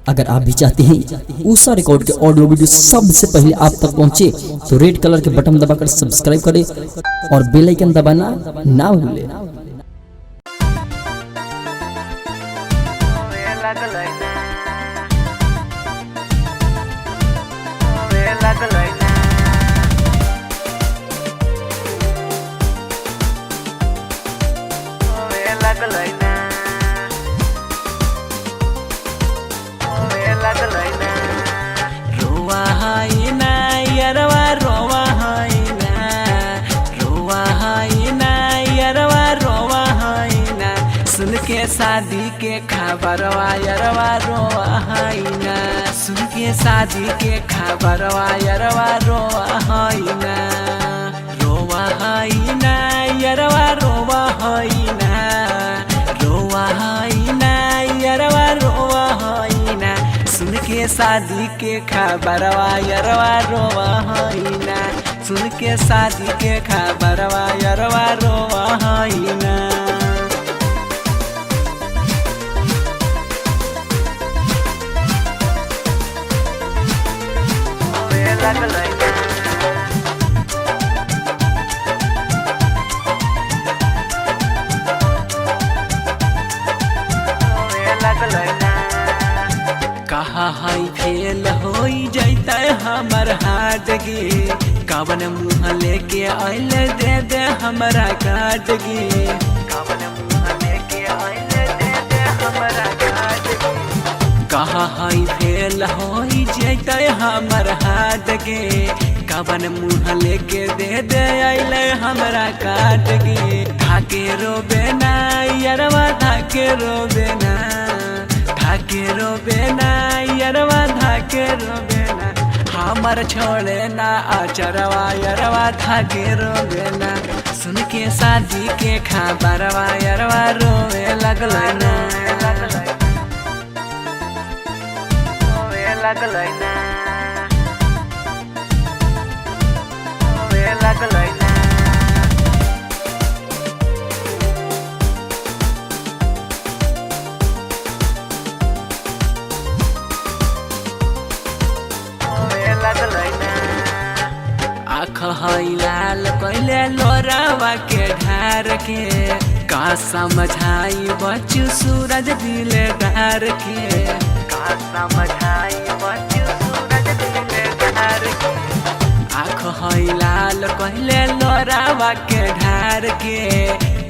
अगर आप भी चाहते हैं ऊषा रिकॉर्ड के ऑडियो वीडियो सबसे पहले आप तक पहुंचे तो रेड कलर के बटन दबाकर सब्सक्राइब करें और बेल आइकन दबाना ना भूलें। रोवा हाई ना यरवा रोवा हाई ना, रोवा हाई ना यरवा रोवा हाई ना, सुन के शादी के खबरवा यरवा रोवा हाई ना, सुन के शादी के खबरवा यरवा रोवा हाई ना, रोवा हाई ना यरवा रोवा हाई ना, रोवा हाई ना यरवा रोवा हाई ना, सुन के शादी के खबरवा यरवा रोवा हाई ना, सुन के शादी के खबरवा यरवा रोवा हाई ना। कहा हाई फेल होई जैते हमर हाट गे, कवन मुँह लेके आइल दे दे हमरा काट गे, कवन मुँह लेके आइल दे दे हमरा काट गे, कहा हाई फेल होई जैते हमर हाट गे, कवन मुँह लेके दे दे आइल हमरा काट गे, धाके रोबे ना यरवा धाके रोबे ना, धाके रोबे ना यरवा धाके रोबे ना, हमर छोड़े ना अचरवा यरवा धाके रोबे ना, सुन के शादी के खबरवा यरवा रोवे लगल ना, रोवे लगल ना, रोवे लगल ना। आँख हई लाल कैले लोरावा के ढार के, का समझाई बच्चू सूरज दिले डार के, का समझाई बच्चू सूरज दिले डार के, आँख हई लाल कैले लोरावा के ढार के,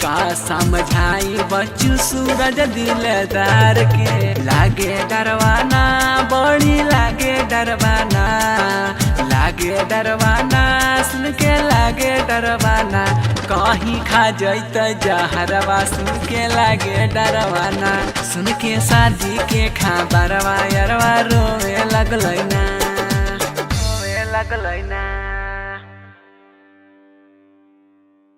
का समझाई बच्चू सूरज दिले डार के, लागे डरवाना बड़ी लागे डरवाना, लागे डरवाना सुन के लागे डरवाना, कहीं खा जैत जहरवा सुन के लागे डरवाना, सुन के शादी के खबरवा यरवा रोवे लगल ना, रोवे लगल ना।